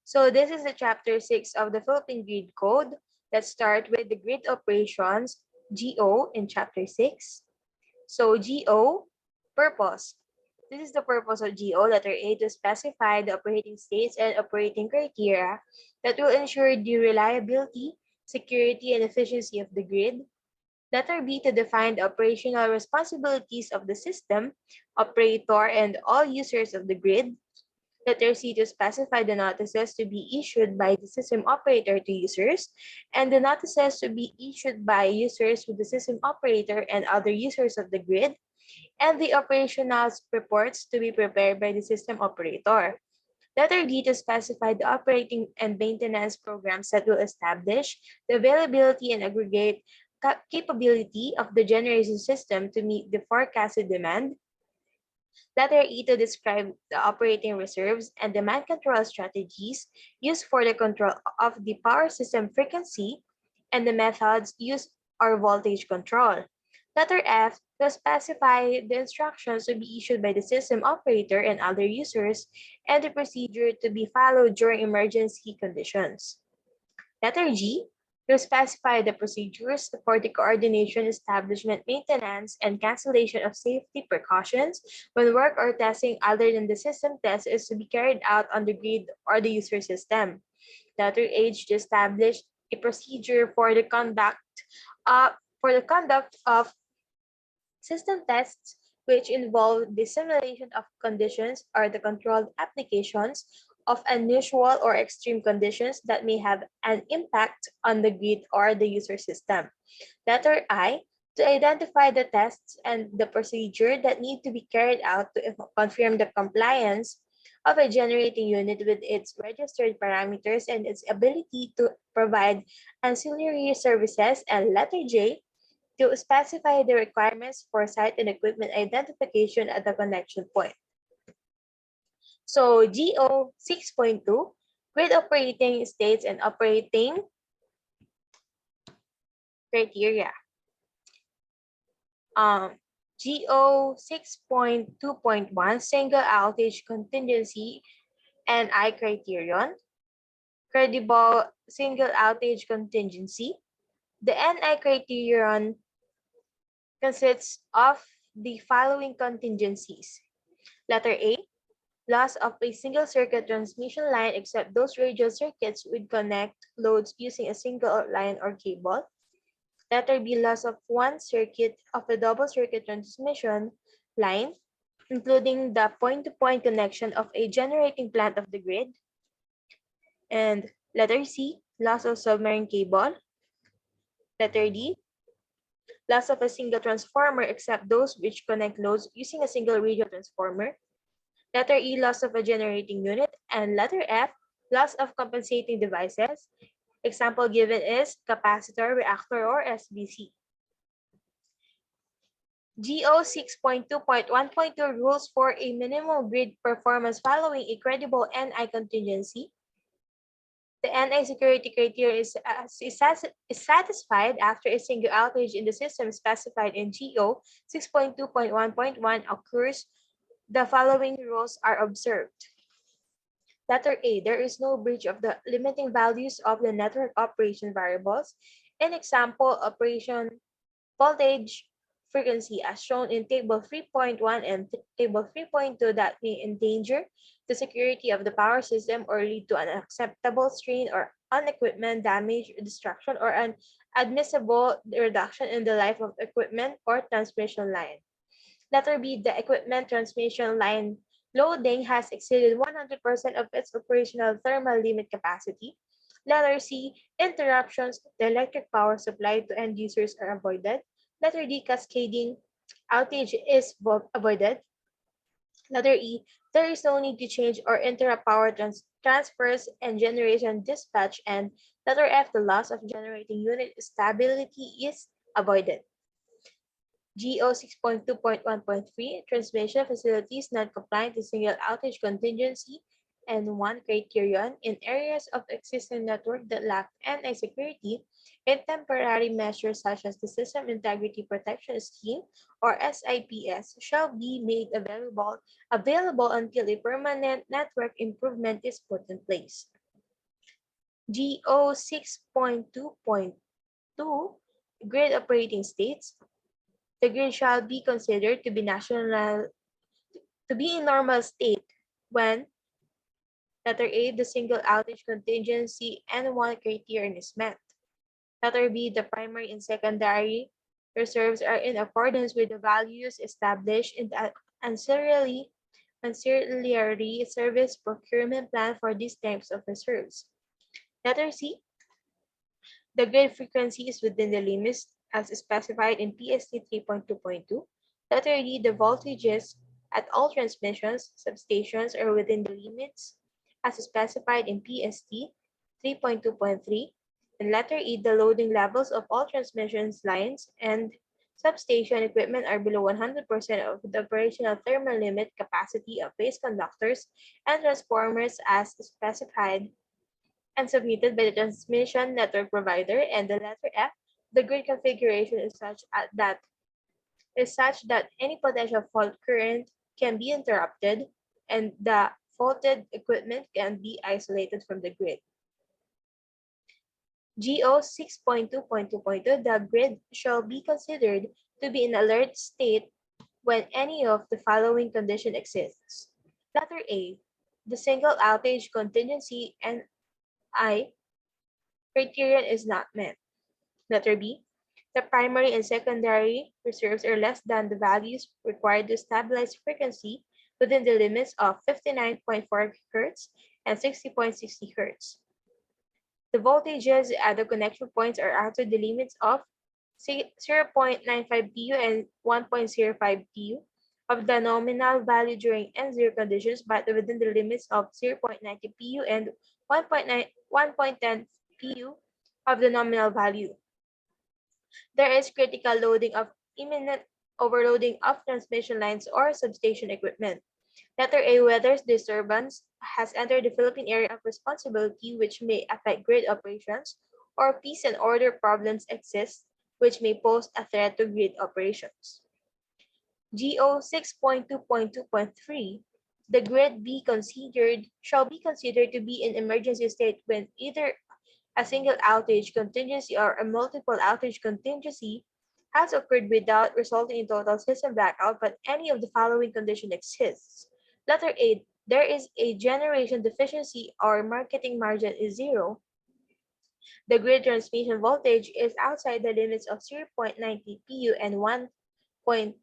So this is the chapter 6 of the Philippine Grid Code. Let's start with the grid operations, GO in chapter 6. So GO, purpose. This is the purpose of GO, letter A, to specify the operating states and operating criteria that will ensure the reliability, security, and efficiency of the grid. Letter B, to define the operational responsibilities of the system, operator, and all users of the grid. Letter C, to specify the notices to be issued by the system operator to users, and the notices to be issued by users with the system operator and other users of the grid, and the operational reports to be prepared by the system operator. Letter D, to specify the operating and maintenance programs that will establish the availability and aggregate capability of the generation system to meet the forecasted demand. Letter E, to describe the operating reserves and demand control strategies used for the control of the power system frequency and the methods used or voltage control. Letter F, to specify the instructions to be issued by the system operator and other users and the procedure to be followed during emergency conditions. Letter G, to specify the procedures for the coordination, establishment, maintenance, and cancellation of safety precautions when work or testing other than the system test is to be carried out on the grid or the user system. Letter H, to establish a procedure for the conduct of system tests which involve the simulation of conditions or the controlled applications of unusual or extreme conditions that may have an impact on the grid or the user system. Letter I, to identify the tests and the procedure that need to be carried out to confirm the compliance of a generating unit with its registered parameters and its ability to provide ancillary services. And letter J, to specify the requirements for site and equipment identification at the connection point. So GO 6.2, grid operating states and operating criteria. GO 6.2.1, single outage contingency and I criterion. Credible single outage contingency. The NI criterion consists of the following contingencies. Letter A, loss of a single circuit transmission line except those radial circuits would connect loads using a single line or cable. Letter B, loss of one circuit of a double circuit transmission line, including the point-to-point connection of a generating plant of the grid. And letter C, loss of submarine cable. Letter D, loss of a single transformer except those which connect loads using a single radial transformer. Letter E, loss of a generating unit. And letter F, loss of compensating devices. Example given is capacitor, reactor, or SBC. GO 6.2.1.2 rules for a minimum grid performance following a credible NI contingency. The NI security criteria is satisfied after a single outage in the system specified in GO 6.2.1.1 occurs. The following rules are observed. Letter A, there is no breach of the limiting values of the network operation variables. An example, operation voltage frequency as shown in table 3.1 and table 3.2 that may endanger the security of the power system or lead to an unacceptable strain or on equipment damage, destruction, or an admissible reduction in the life of equipment or transmission line. Letter B, the equipment transmission line loading has exceeded 100% of its operational thermal limit capacity. Letter C, interruptions to the electric power supply to end users are avoided. Letter D, cascading outage is avoided. Letter E, there is no need to change or interrupt power transfers and generation dispatch. And letter F, the loss of generating unit stability is avoided. GO 6.2.1.3, transmission facilities not compliant to single outage contingency and one criterion in areas of existing network that lack NI security and temporary measures such as the System Integrity Protection Scheme or SIPS shall be made available until a permanent network improvement is put in place. GO 6.2.2 grid operating states. The grid shall be considered to be in normal state when letter A, the single outage contingency and one criterion is met. Letter B, the primary and secondary reserves are in accordance with the values established in the ancillary service procurement plan for these types of reserves. Letter C, the grid frequency is within the limits as specified in PST 3.2.2. Letter D, the voltages at all transmissions substations are within the limits as specified in PST 3.2.3. And letter E, the loading levels of all transmission lines and substation equipment are below 100% of the operational thermal limit capacity of phase conductors and transformers as specified and submitted by the transmission network provider. And the letter F, the grid configuration is such that any potential fault current can be interrupted and the faulted equipment can be isolated from the grid. GO 6.2.2.2, the grid shall be considered to be in alert state when any of the following condition exists. Letter A, the single outage contingency and I criterion is not met. Letter B, the primary and secondary reserves are less than the values required to stabilize frequency within the limits of 59.4 Hz and 60.60 Hz. The voltages at the connection points are outside the limits of 0.95 pu and 1.05 pu of the nominal value during N0 conditions, but within the limits of 0.90 pu and 1.10 pu of the nominal value. There is critical loading of imminent overloading of transmission lines or substation equipment. Letter A, whether disturbance has entered the Philippine area of responsibility which may affect grid operations, or peace and order problems exist which may pose a threat to grid operations. GO 6.2.2.3, the grid shall be considered to be in emergency state when either a single outage contingency or a multiple outage contingency has occurred without resulting in total system blackout, but any of the following condition exists. Letter A, there is a generation deficiency or marketing margin is zero. The grid transmission voltage is outside the limits of 0.90 pu and 1.10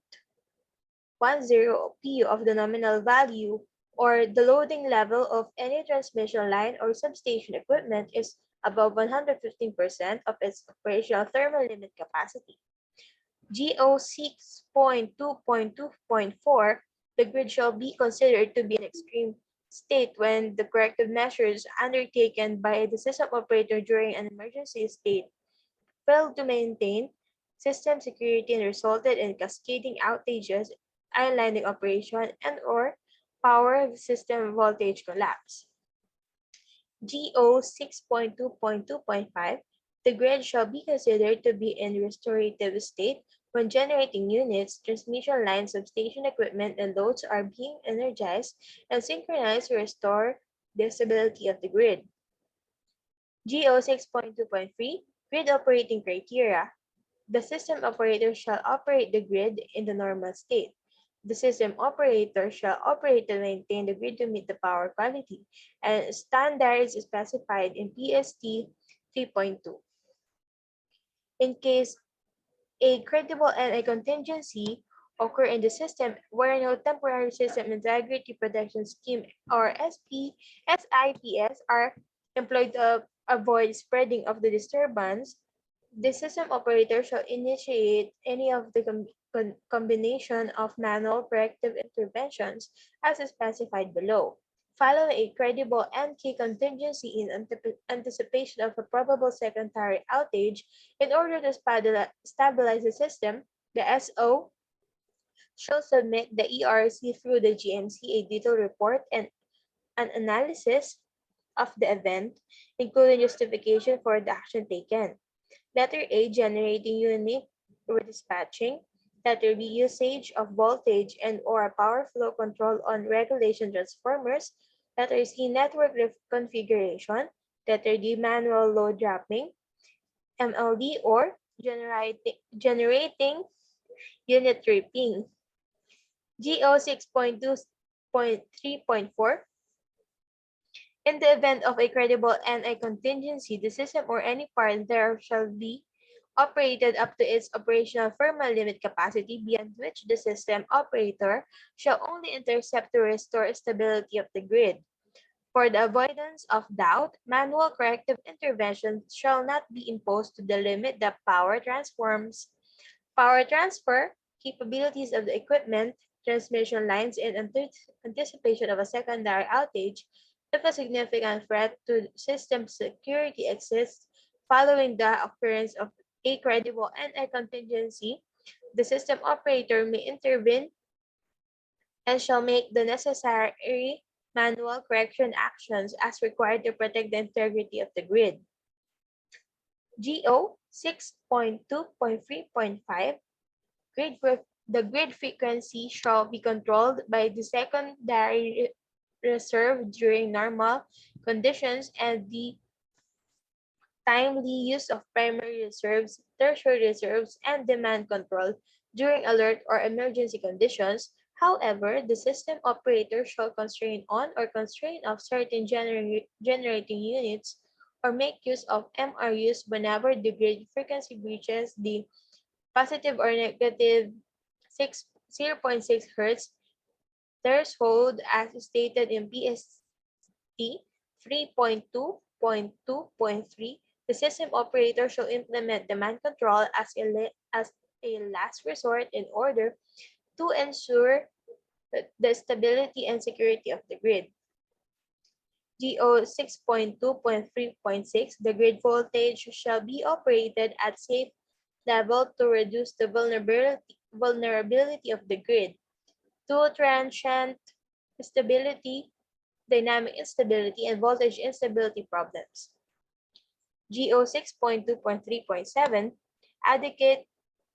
pu of the nominal value, or the loading level of any transmission line or substation equipment is above 115% of its operational thermal limit capacity. GO 6.2.2.4, the grid shall be considered to be an extreme state when the corrective measures undertaken by the system operator during an emergency state failed to maintain system security and resulted in cascading outages, islanding operation, and/or power system voltage collapse. GO 6.2.2.5, the grid shall be considered to be in restorative state when generating units, transmission lines, substation equipment, and loads are being energized and synchronized to restore the stability of the grid. GO 6.2.3, grid operating criteria. The system operator shall operate the grid in the normal state. The system operator shall operate and maintain the grid to meet the power quality and standards specified in PST 3.2. In case a credible and a contingency occur in the system where no temporary system integrity protection scheme or SIPS are employed to avoid spreading of the disturbance, the system operator shall initiate any of the combination of manual corrective interventions as specified below, following a credible NK contingency in anticipation of a probable secondary outage. In order to stabilize the system, the SO shall submit the ERC through the GMC a detailed report and an analysis of the event, including justification for the action taken. Letter A, generating unit redispatching. Letter B, usage of voltage and/or power flow control on regulation transformers. Letter C, network configuration. letter D, manual load dropping, MLD, or generating unit tripping. GO 6.2.3.4. In the event of a credible NI contingency, the system or any part thereof shall be operated up to its operational thermal limit capacity, beyond which the system operator shall only intercept to restore stability of the grid. For the avoidance of doubt, manual corrective intervention shall not be imposed to the limit the power transfer capabilities of the equipment transmission lines in anticipation of a secondary outage if a significant threat to system security exists following the occurrence of a credible NI contingency. The system operator may intervene and shall make the necessary manual correction actions as required to protect the integrity of the grid. GO 6.2.3.5. The grid frequency shall be controlled by the secondary reserve during normal conditions and the timely use of primary reserves, tertiary reserves, and demand control during alert or emergency conditions. However, the system operator shall constrain on or constrain off certain generating units or make use of MRUs whenever the grid frequency breaches the positive or negative 0.6 Hz threshold as stated in PST 3.2.2.3. The system operator shall implement demand control as a last resort in order to ensure the stability and security of the grid. GO 6.2.3.6. The grid voltage shall be operated at safe level to reduce the vulnerability of the grid to transient stability, dynamic instability, and voltage instability problems. GO 6.2.3.7. Adequate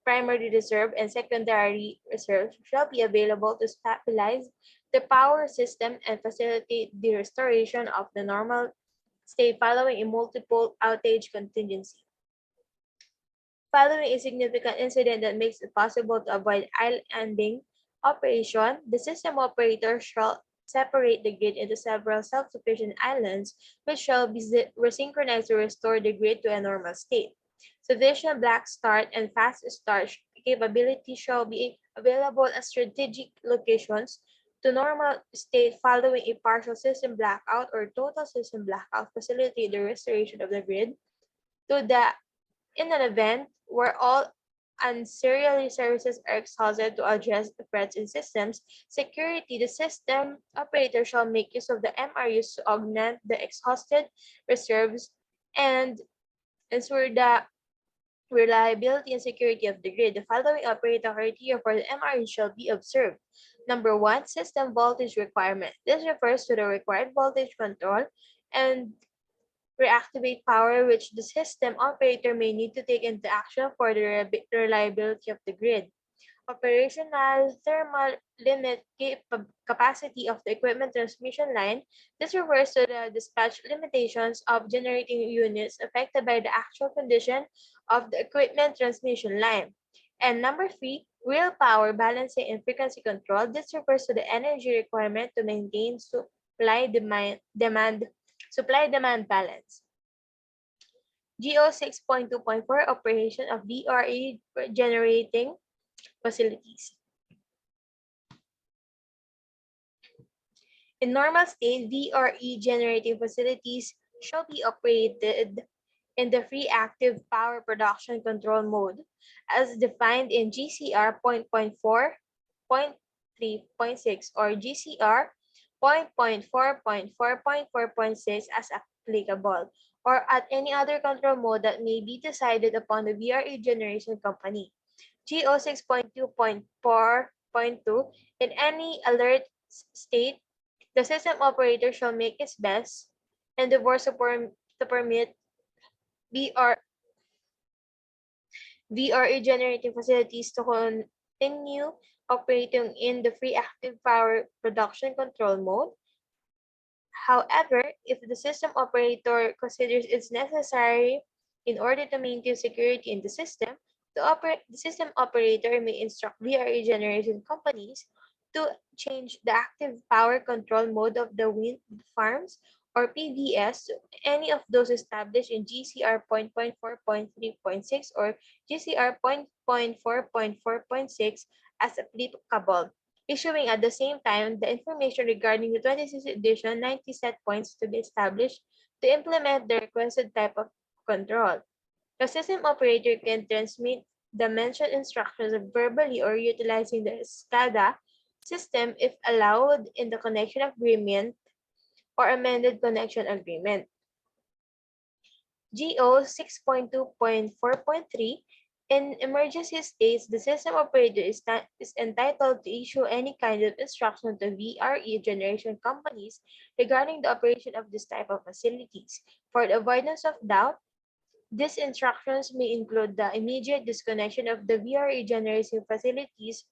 primary reserve and secondary reserves shall be available to stabilize the power system and facilitate the restoration of the normal state following a multiple outage contingency. Following a significant incident that makes it possible to avoid islanding operation, the system operator shall separate the grid into several self-sufficient islands, which shall be resynchronized to restore the grid to a normal state. Sufficient black start and fast start capability shall be available at strategic locations to normal state following a partial system blackout or total system blackout, facilitate the restoration of the grid to the in an event where all unserialized services are exhausted to address the threats in systems security. The system operator shall make use of the MRUs to augment the exhausted reserves and ensure the reliability and security of the grid. The following operator criteria for the MRU shall be observed. Number one, system voltage requirement. This refers to the required voltage control and reactivate power which the system operator may need to take into action for the reliability of the grid. Operational thermal limit capacity of the equipment transmission line. This refers to the dispatch limitations of generating units affected by the actual condition of the equipment transmission line. And number three, real power balancing and frequency control. This refers to the energy requirement to maintain supply-demand balance. GO 6.2.4 Operation of VRE generating facilities. In normal state, VRE generating facilities shall be operated in the free active power production control mode as defined in GCR 0.4.3.6 or GCR 0.4.4.4.6 as applicable, or at any other control mode that may be decided upon the VRE generation company. GO 6.2.4.2. In any alert state, the system operator shall make its best endeavors to permit VRE generating facilities to continue operating in the free active power production control mode. However, if the system operator considers it's necessary in order to maintain security in the system, the system operator may instruct VRE generation companies to change the active power control mode of the wind farms or PVS to any of those established in GCR 0.4.3.6 or GCR 0.4.4.6 as applicable, issuing at the same time the information regarding the 26th edition 90 set points to be established to implement the requested type of control. The system operator can transmit the mentioned instructions verbally or utilizing the SCADA system if allowed in the connection agreement or amended connection agreement. GO 6.2.4.3. In emergency states, the system operator is entitled to issue any kind of instruction to VRE generation companies regarding the operation of this type of facilities. For the avoidance of doubt, these instructions may include the immediate disconnection of the VRE generation facilities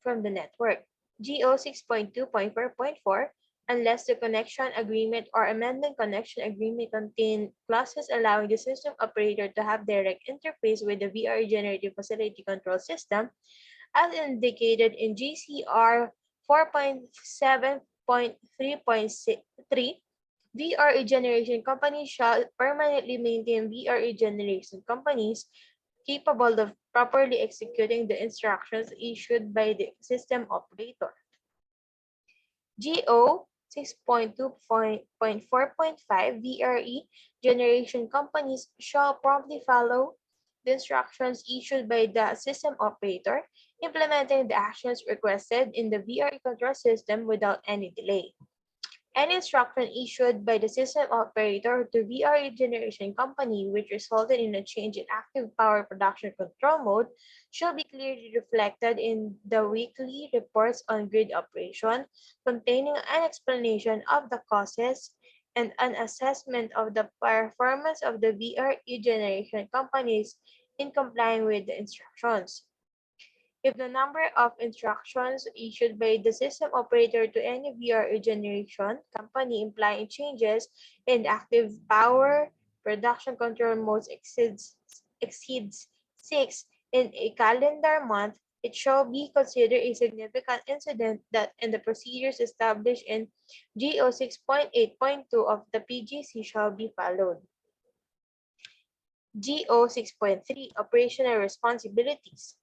from the network. GO 6.2.4.4, unless the connection agreement or amendment connection agreement contain clauses allowing the system operator to have direct interface with the VRE generating facility control system, as indicated in GCR 4.7.3.3. VRE generation companies shall permanently maintain VRE generation companies capable of properly executing the instructions issued by the system operator. GO 6.2.4.5 VRE generation companies shall promptly follow the instructions issued by the system operator, implementing the actions requested in the VRE control system without any delay. Any instruction issued by the system operator to VRE generation company which resulted in a change in active power production control mode shall be clearly reflected in the weekly reports on grid operation, containing an explanation of the causes and an assessment of the performance of the VRE generation companies in complying with the instructions. If the number of instructions issued by the system operator to any VRE generation company implying changes in active power production control modes exceeds 6 in a calendar month, it shall be considered a significant incident that in the procedures established in GO 6.8.2 of the PGC shall be followed. GO 6.3 Operational Responsibilities.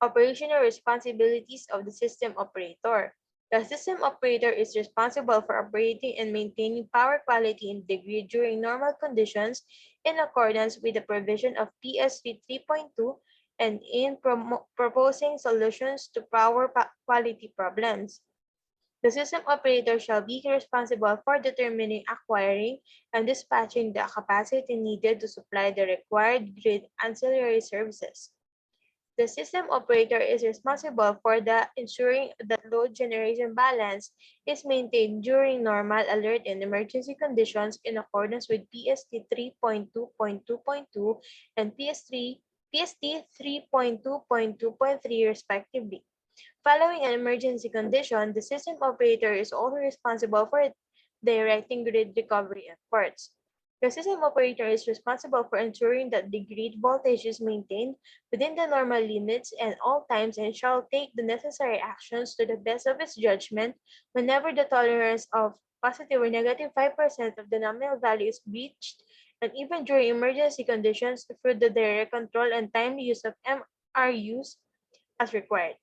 Operational responsibilities of the system operator. The system operator is responsible for operating and maintaining power quality in the grid during normal conditions in accordance with the provision of PS3 3.2 and in proposing solutions to power quality problems. The system operator shall be responsible for determining, acquiring, and dispatching the capacity needed to supply the required grid ancillary services. The system operator is responsible for ensuring that load generation balance is maintained during normal, alert, and emergency conditions in accordance with PST 3.2.2.2 and PST 3.2.2.3 respectively. Following an emergency condition, the system operator is also responsible for directing grid recovery efforts. The system operator is responsible for ensuring that the grid voltage is maintained within the normal limits at all times and shall take the necessary actions to the best of its judgment whenever the tolerance of positive or negative 5% of the nominal value is reached, and even during emergency conditions through the direct control and timely use of MRUs as required.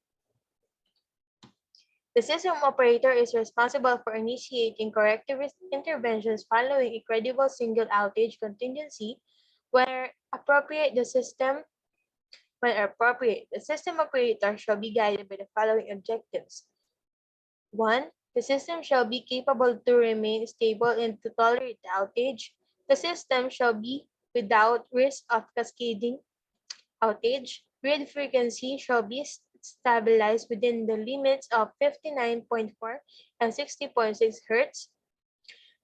The system operator is responsible for initiating corrective interventions following a credible single outage contingency. When appropriate, the system operator shall be guided by the following objectives. 1. The system shall be capable to remain stable and to tolerate outage. The system shall be without risk of cascading outage. Grid frequency shall be stabilized within the limits of 59.4 and 60.6 Hz.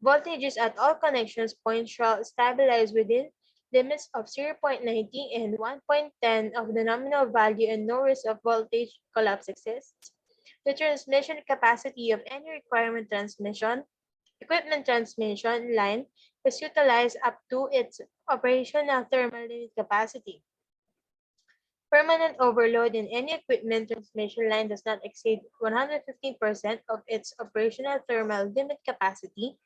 Voltages at all connections points shall stabilize within limits of 0.90 and 1.10 of the nominal value and no risk of voltage collapse exists. The transmission capacity of any requirement transmission Equipment transmission line is utilized up to its operational thermal limit capacity. Permanent overload in any equipment transmission line does not exceed 115% of its operational thermal limit capacity.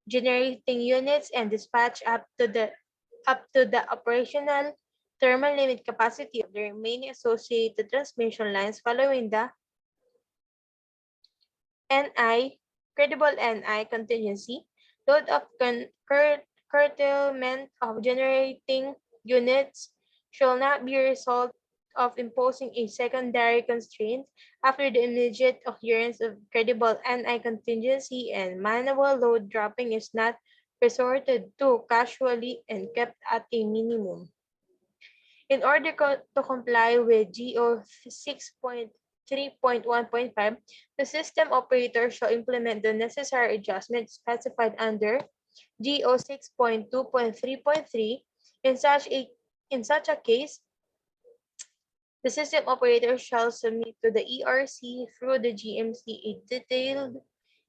Generating units and dispatch up to the operational thermal limit capacity of the remaining associated transmission lines following the NI credible NI contingency. Load of curtailment of generating units shall not be a result of imposing a secondary constraint after the immediate occurrence of credible NI contingency, and manual load dropping is not resorted to casually and kept at a minimum. In order to comply with GO 6.3.1.5, the system operator shall implement the necessary adjustments specified under GO 6.2.3.3. In such a case, the system operator shall submit to the ERC through the GMC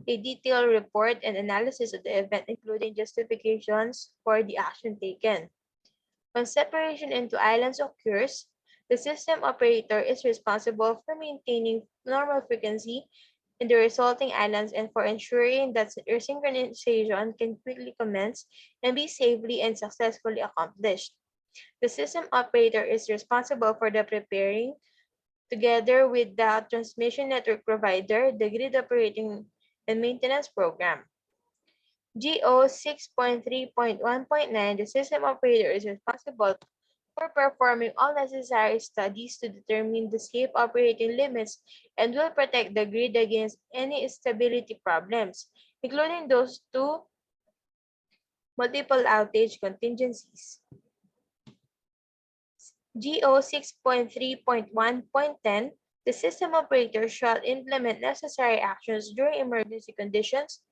a detailed report and analysis of the event, including justifications for the action taken. When separation into islands occurs, the system operator is responsible for maintaining normal frequency in the resulting islands and for ensuring that synchronization can quickly commence and be safely and successfully accomplished. The system operator is responsible for the preparing, together with the transmission network provider, the grid operating and maintenance program. GO 6.3.1.9, the system operator is responsible for performing all necessary studies to determine the safe operating limits and will protect the grid against any stability problems, including those two multiple outage contingencies. GO 6.3.1.10, the system operator shall implement necessary actions during emergency conditions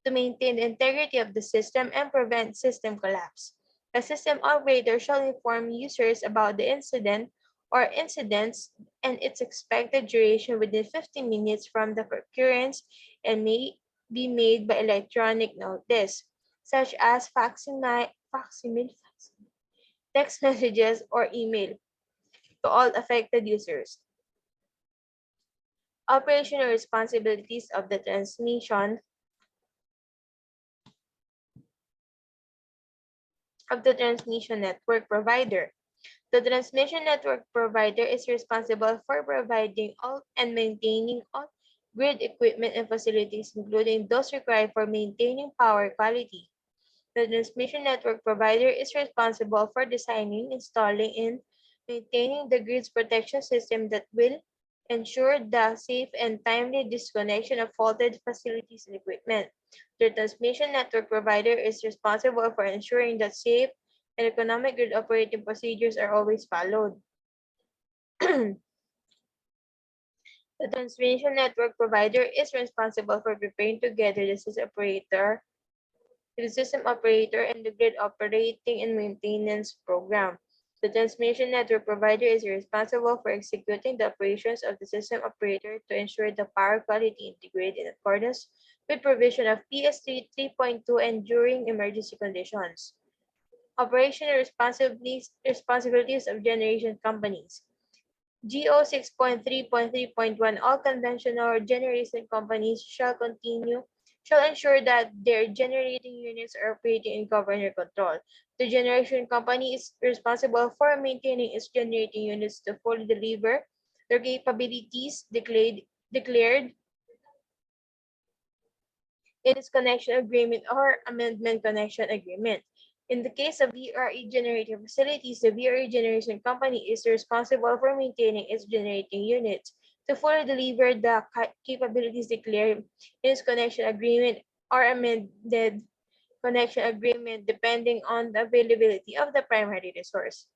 to maintain the integrity of the system and prevent system collapse. The system operator shall inform users about the incident or incidents and its expected duration within 15 minutes from the occurrence and may be made by electronic notice, such as facsimile, text messages, or email to all affected users. Operational responsibilities of the transmission network provider. The transmission network provider is responsible for providing all and maintaining all grid equipment and facilities, including those required for maintaining power quality. The transmission network provider is responsible for designing, installing, and maintaining the grid's protection system that will ensure the safe and timely disconnection of faulted facilities and equipment. The transmission network provider is responsible for ensuring that safe and economic grid operating procedures are always followed. The transmission network provider is responsible for preparing together the system operator and the grid operating and maintenance program. The transmission network provider is responsible for executing the operations of the system operator to ensure the power quality integrated in accordance with provision of PS3 3.2 and during emergency conditions. Operational responsibilities of generation companies. GO 6.3.3.1, all conventional generation companies shall ensure that their generating units are operating in governor control. The generation company is responsible for maintaining its generating units to fully deliver their capabilities declared in its connection agreement or amendment connection agreement. In the case of VRE generating facilities, the VRE generation company is responsible for maintaining its generating units to fully deliver the capabilities declared in its connection agreement or amended connection agreement depending on the availability of the primary resource.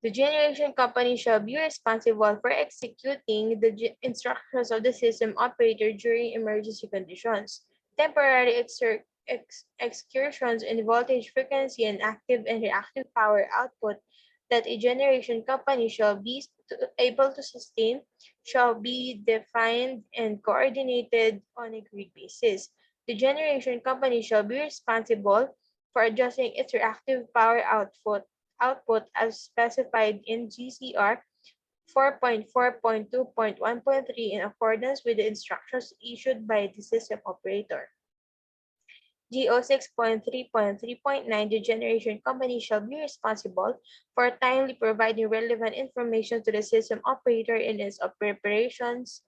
The generation company shall be responsible for executing the instructions of the system operator during emergency conditions. Temporary excursions in voltage frequency and active and reactive power output that a generation company shall be able to sustain shall be defined and coordinated on a grid basis. The generation company shall be responsible for adjusting its reactive power output as specified in GCR 4.4.2.1.3 in accordance with the instructions issued by the system operator. GO 6.3.3.9, the generation company shall be responsible for timely providing relevant information to the system operator in its preparations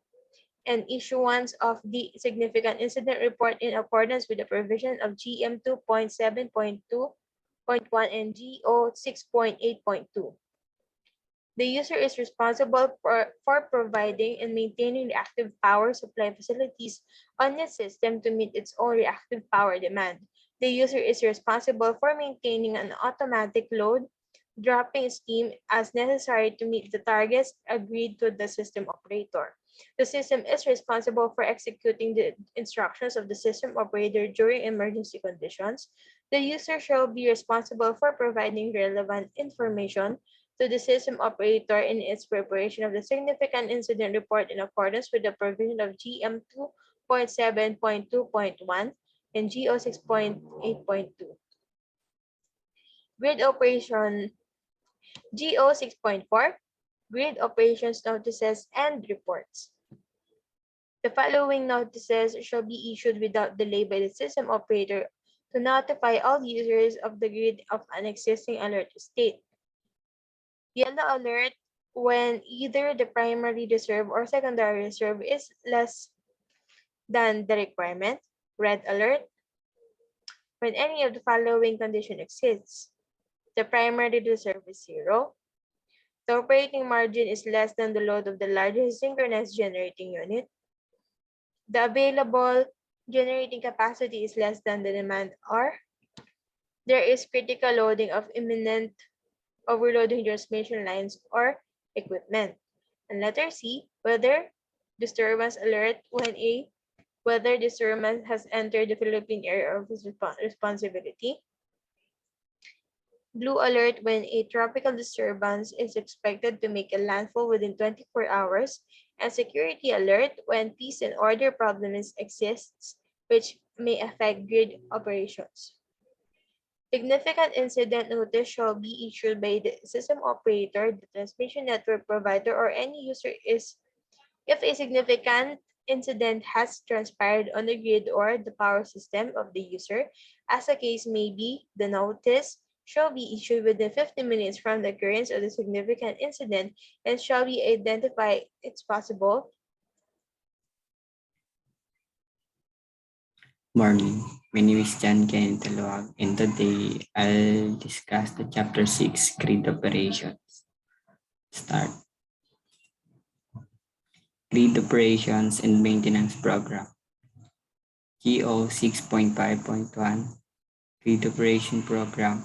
and issuance of the significant incident report in accordance with the provision of GM 2.7.2.1 and GO 6.8.2. The user is responsible for providing and maintaining reactive power supply facilities on the system to meet its own reactive power demand. The user is responsible for maintaining an automatic load dropping scheme as necessary to meet the targets agreed to the system operator. The system is responsible for executing the instructions of the system operator during emergency conditions. The user shall be responsible for providing relevant information to the system operator in its preparation of the significant incident report in accordance with the provision of GM 2.7.2.1 and GO 6.8.2. Grid operation GO 6.4, Grid operations notices and reports. The following notices shall be issued without delay by the system operator to notify all users of the grid of an existing alert state. Yellow alert when either the primary reserve or secondary reserve is less than the requirement. Red alert when any of the following condition exists. The primary reserve is 0. The operating margin is less than the load of the largest synchronous generating unit. The available generating capacity is less than the demand, or there is critical loading of imminent overloading transmission lines or equipment. And letter C, weather disturbance alert when a weather disturbance has entered the Philippine area of its responsibility. Blue alert when a tropical disturbance is expected to make a landfall within 24 hours. And security alert when peace and order problems exists, which may affect grid operations. Significant incident notice shall be issued by the system operator, the transmission network provider, or any user if a significant incident has transpired on the grid or the power system of the user. As the case may be, the notice shall be issued within 15 minutes from the occurrence of the significant incident and shall be identified it's possible. Morning. My name is Centeno-Jaluag, and today I'll discuss the Chapter 6 Grid Operations. Start. Grid Operations and Maintenance Program. GO 6.5.1 Grid Operation Program.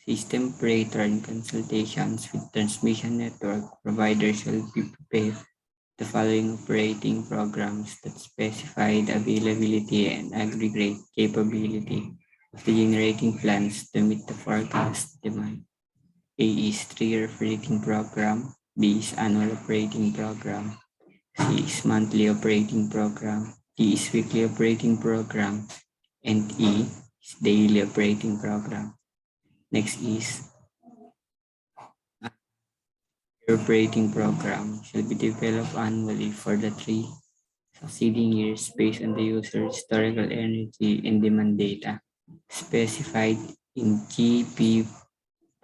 System operator in consultations with transmission network providers will be prepared the following operating programs that specify the availability and aggregate capability of the generating plants to meet the forecast demand. A is 3-year operating program, B is annual operating program, C is monthly operating program, D is weekly operating program, and E is daily operating program. Next is operating program shall be developed annually for the 3 succeeding years based on the user's historical energy and demand data specified in GP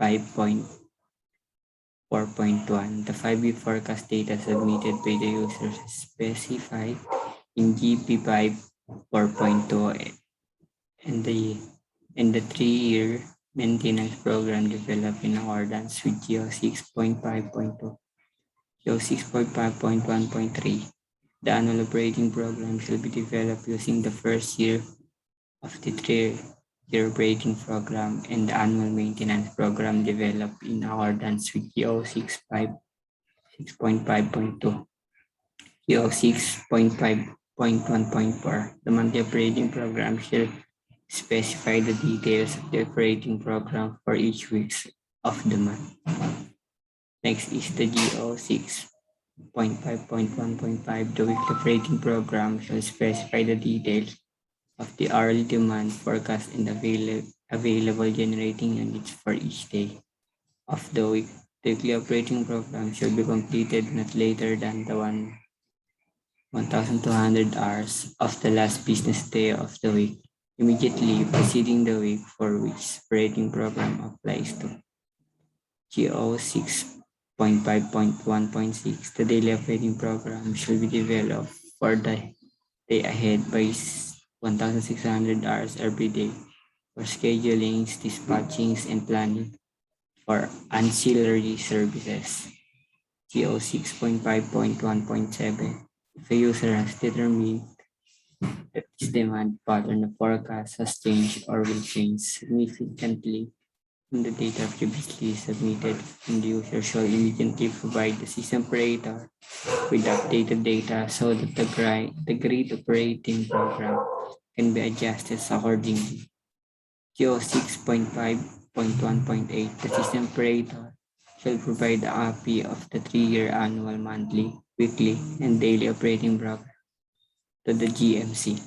5.4.1. The 5-year forecast data submitted by the user is specified in GP 5.4.2 and the 3-year maintenance program developed in accordance with GO 6.5.2. GO 6.5.1.3. The annual operating program shall be developed using the first year of the 3-year operating program and the annual maintenance program developed in accordance with GO 6.5.2. GO 6.5.1.4. The monthly operating program shall specify the details of the operating program for each week of the month. Next is the GO 6.5.1.5. The weekly operating program shall specify the details of the hourly demand forecast and available generating units for each day of the week. The weekly operating program should be completed not later than the 1,200 hours of the last business day of the week, immediately preceding the week for which operating program applies to. GO 6.5.1.6. The daily operating program should be developed for the day ahead by 1,600 hours every day for schedulings, dispatchings, and planning for ancillary services. GO 6.5.1.7. If a user has determined that his demand pattern of forecast has changed or will change significantly from the data previously submitted, and the user shall immediately provide the system operator with updated data so that the grid operating program can be adjusted accordingly. GO 6.5.1.8. The system operator shall provide a copy of the 3-year annual, monthly, weekly, and daily operating program to the GMC.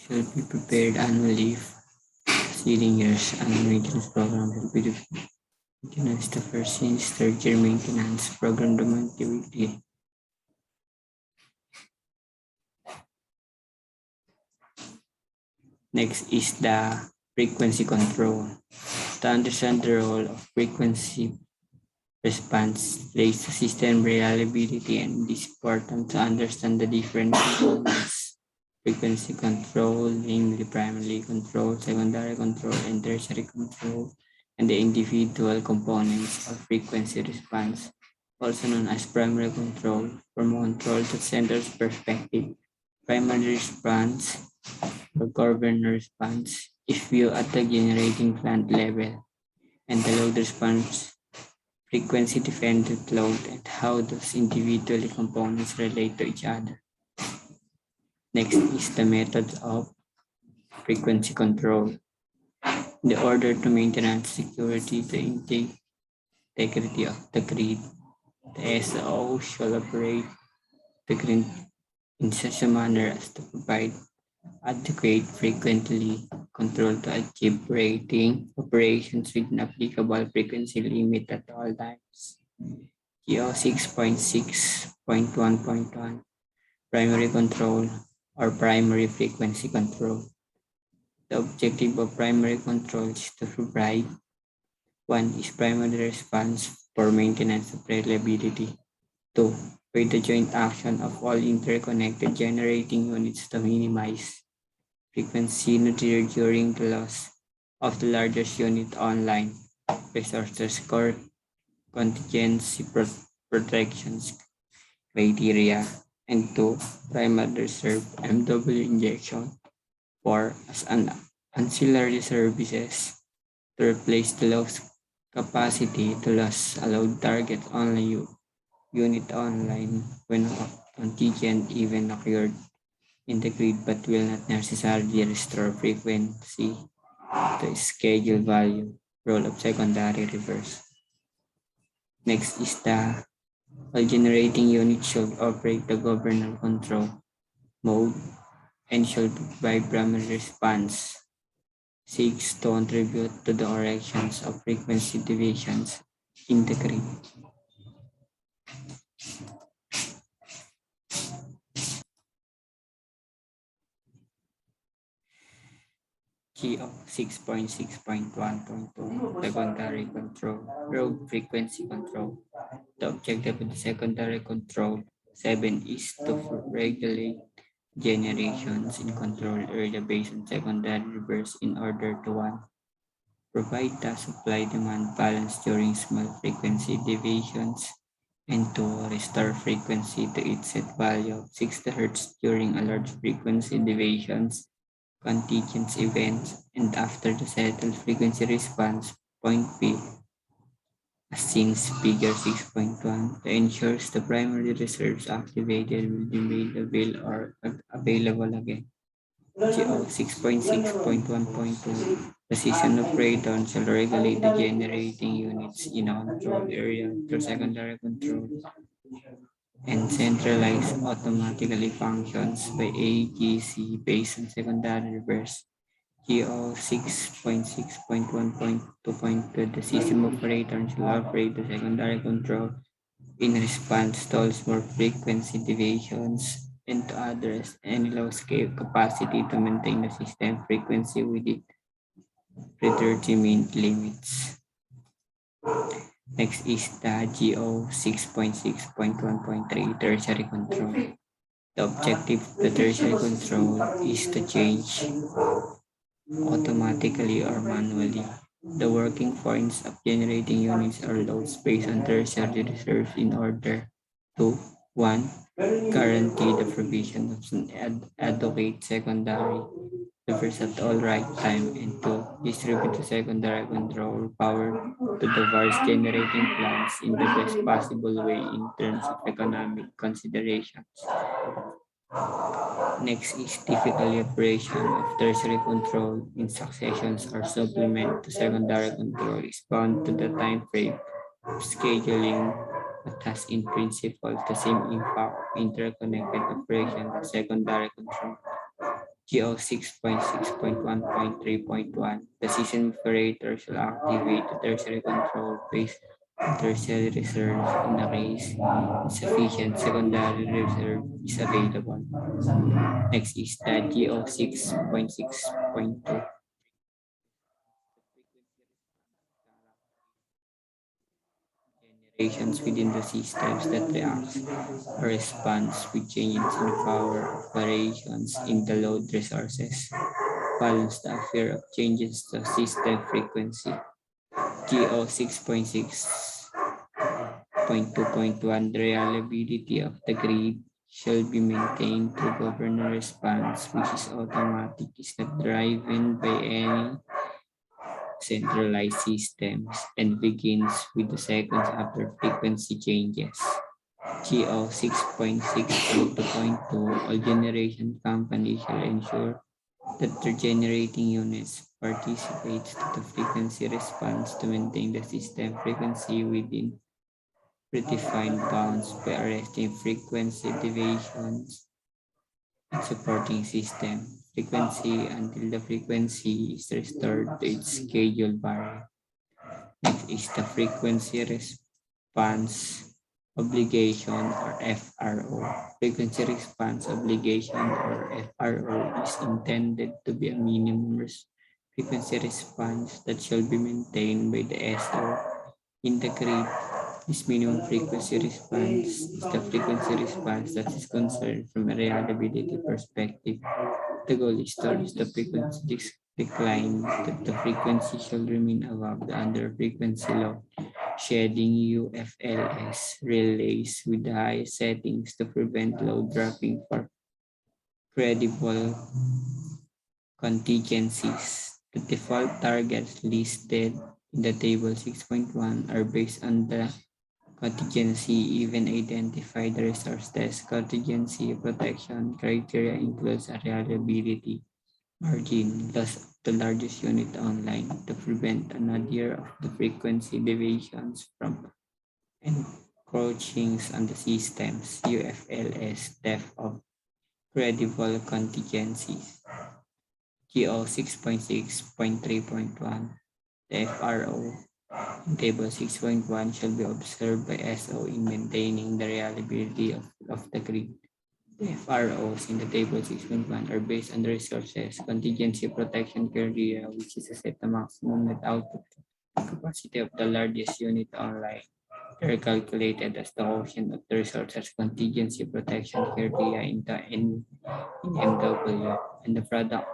Should be prepared annually. Preceding years, annual maintenance program should be maintenance the first since third year maintenance program the monthly weekly. Next is the frequency control. To understand the role of frequency response relates to system reliability, and it is important to understand the different components. Frequency control, namely primary control, secondary control, and tertiary control, and the individual components of frequency response, also known as primary control. From a control to center's perspective, primary response or governor response is viewed at the generating plant level, and the load response frequency dependent load and how those individual components relate to each other. Next is the methods of frequency control. In order to maintain security, the integrity of the grid, the SO shall operate the grid in such a manner as to provide adequate frequently control to achieve rating operations with an applicable frequency limit at all times. GO 6.6.1.1. Primary control or primary frequency control. The objective of primary control is to provide: one is primary response for maintenance of reliability. Two, by the joint action of all interconnected generating units to minimize frequency needed during the loss of the largest unit online resources core contingency protections criteria. And two, primary reserve MW injection for as an ancillary services to replace the lost capacity to loss allowed target only unit online when a contingent event occurred in the grid but will not necessarily restore frequency to schedule value. Role of secondary reverse. Next is the all generating unit should operate the governor control mode and should provide primary response. 6. To contribute to the corrections of frequency deviations in the grid. GO 6.6.1.2. Secondary control. Road frequency control. The objective of the secondary control 7 is to regulate generations in control area based on secondary reverse in order to 1. provide the supply-demand balance during small frequency deviations, and 2. Restore frequency to its set value of 60 Hz during a large frequency deviations, contingent events, and after the settled frequency response. Point B, as seen figure 6.1, to ensures the primary reserves activated will be made available again. GO 6.6.1.2, the season operator shall regulate the generating units in a controlled area through secondary control and centralized automatically functions by AGC based on secondary reverse. GO 6.6.1.2.2, the system operator shall operate the secondary control in response to all small frequency deviations and to address any low scale capacity to maintain the system frequency within predetermined limits. Next is the GO 6.6.1.3 tertiary control. The objective of the tertiary control is to change automatically or manually the working points of generating units or loads based on tertiary reserves in order to 1. Guarantee the provision of an adequate secondary reverse at all right time, and 2. Distribute the secondary control power to the various generating plants in the best possible way in terms of economic considerations. Next is typical operation of tertiary control in successions or supplement to secondary control is bound to the time frame of scheduling but has in principle the same impact of interconnected operation of secondary control. GO 6.6.1.3.1, the system operator shall activate the tertiary control based on tertiary reserves in the case insufficient secondary reserve is available. Next is the GO 6.6.2. Generations within the systems that reacts or responds with changes in power of variations in the load resources. Balance the affair of changes to system frequency. GO 6.6.2.1, the reliability of the grid shall be maintained through governor response, which is automatic, is not driven by any centralized systems, and begins with the seconds after frequency changes. GO 6.6.2.2, all generation companies shall ensure that their generating units participates to the frequency response to maintain the system frequency within predefined bounds by arresting frequency deviations and supporting system frequency until the frequency is restored to its scheduled value. Next is the frequency response obligation or FRO. Frequency response obligation or FRO is intended to be a minimum frequency response that shall be maintained by the SO in the grid. This minimum frequency response is the frequency response that is concerned from a reliability perspective. The goal is to reduce the frequency decline that the frequency shall remain above the under frequency low. Shading UFLS relays with the highest settings to prevent load dropping for credible contingencies. The default targets listed in the table 6.1 are based on the contingency even identify the resource test. Contingency protection criteria includes a reliability margin, thus the largest unit online, to prevent a nadir of the frequency deviations from encroachings on the system's UFLS depth of credible contingencies. GO 6.6.3.1, the FRO in Table 6.1 shall be observed by SO in maintaining the reliability of the grid. The FROs in the Table 6.1 are based on the resources contingency protection criteria, which is to set the maximum net output capacity of the largest unit online. They are calculated as the quotient of the resources contingency protection criteria in MW and the product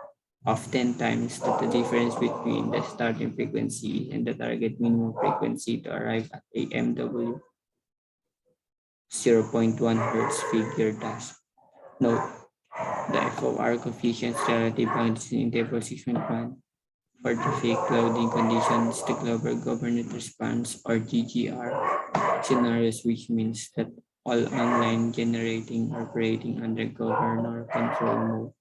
Oftentimes, the difference between the starting frequency and the target minimum frequency to arrive at a MW 0.1 Hz figure thus. Note, the FOR coefficients relative values in table 6.1 for traffic loading conditions, the global government response or GGR scenarios, which means that all online generating operating under governor control mode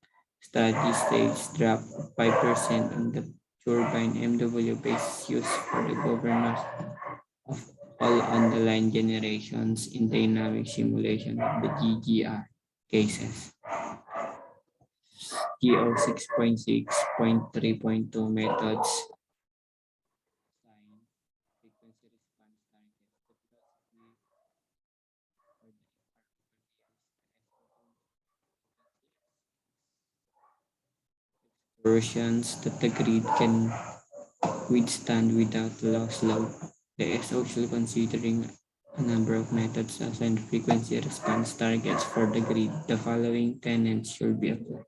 study stage drop of 5% on the turbine MW base used for the governors of all underlying generations in dynamic simulation of the GGR cases. GO 6.6.3.2 methods sign frequency response targets. The philosophy for the versions that the grid can withstand without loss load. The SO should considering a number of methods to assign frequency response targets for the grid. The following tenets should be applied.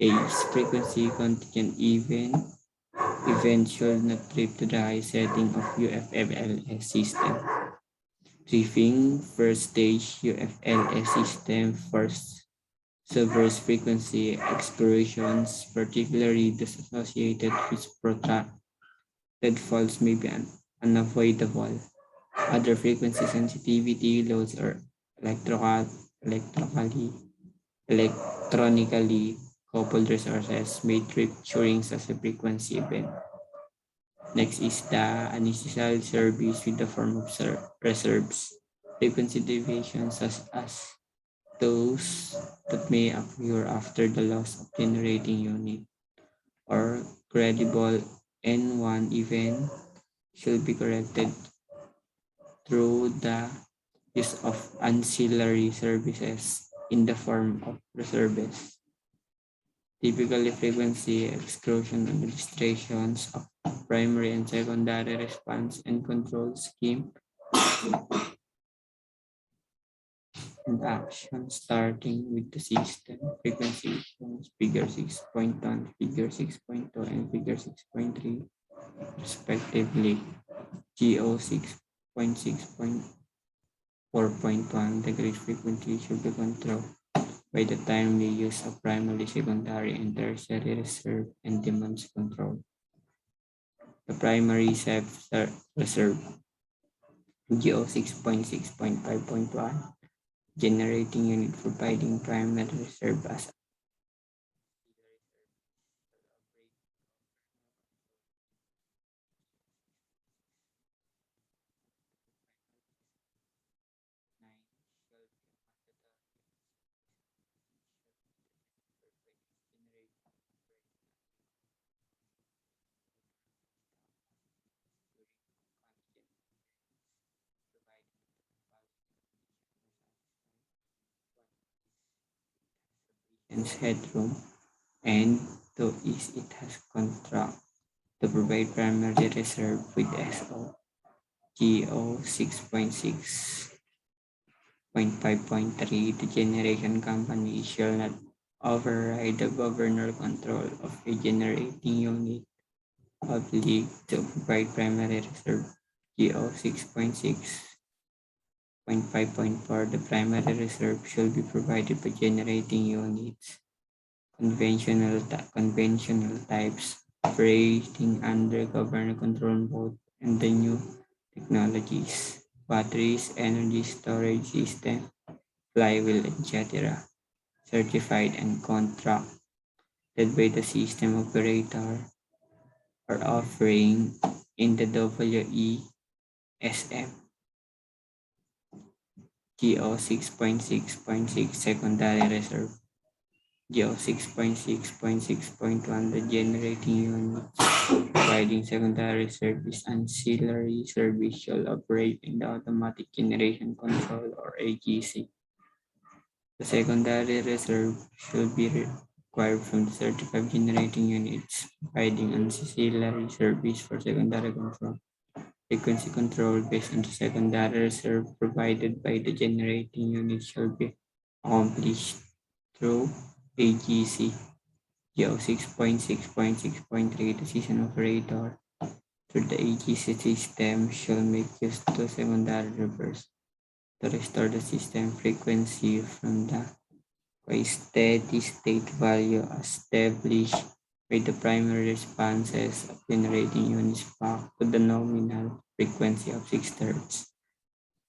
A frequency contingent event should not trip to the high setting of UFLS system. Tripping first stage UFLS system first subverse frequency explorations, particularly those associated with protracted faults, may be unavoidable. Other frequency sensitivity loads or electrically, electronically coupled resources may trip during such a frequency event. Next is the uninitial service with the form of reserves. Frequency deviations such as those that may occur after the loss of generating unit or credible N1 event should be corrected through the use of ancillary services in the form of reserves. Typically, frequency exclusion administrations of primary and secondary response and control scheme and action starting with the system frequency issues, figure 6.1, figure 6.2, and figure 6.3 respectively. GO 6.6.4.1, the grid frequency should be controlled by the timely use of primary, secondary, and tertiary reserve and demands control. The primary reserve GO 6.6.5.1 generating unit providing primary reserve as headroom, and two is it has contract to provide primary reserve with SO. GO 6.6.5.3, the generation company shall not override the governor control of a generating unit public to provide primary reserve. GO 6.6.5.4, the primary reserve shall be provided by generating units conventional types operating under government control mode and the new technologies, batteries, energy storage system, flywheel, etc., certified and contracted by the system operator or offering in the WESM. GO 6.6.6 secondary reserve. GO 6.6.6.1, the generating unit providing secondary service ancillary service shall operate in the automatic generation control or AGC. The secondary reserve should be required from the certified generating units providing ancillary service for secondary control. Frequency control based on the secondary reserve provided by the generating unit shall be accomplished through AGC. GO 6.6.6.3, the season operator through the AGC system shall make use to secondary reverse to restore the system frequency from the steady state value established by the primary responses of generating units back to the nominal frequency of 6 Hz.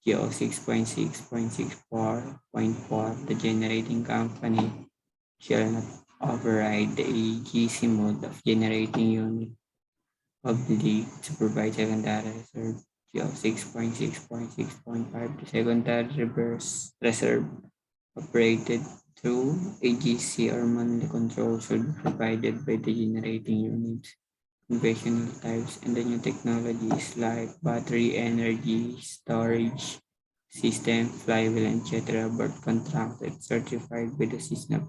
GO 6.6.64.4, the generating company shall not override the AGC mode of generating unit oblique to provide secondary reserve. GO 6.6.6.5, the secondary reverse reserve operated through AGC or manually controlled should be provided by the generating units. Conventional types and the new technologies like battery energy storage system, flywheel, etc. but contracted certified by the system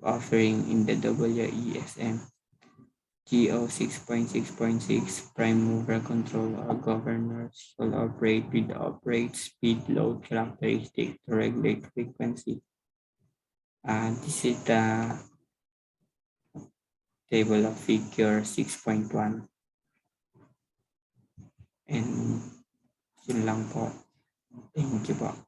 offering in the WESM. GO 6.6.6 prime mover control or governors shall operate with the operate speed load characteristic to regulate frequency. This is the table of figure 6.1 and yun lang po. Thank you po.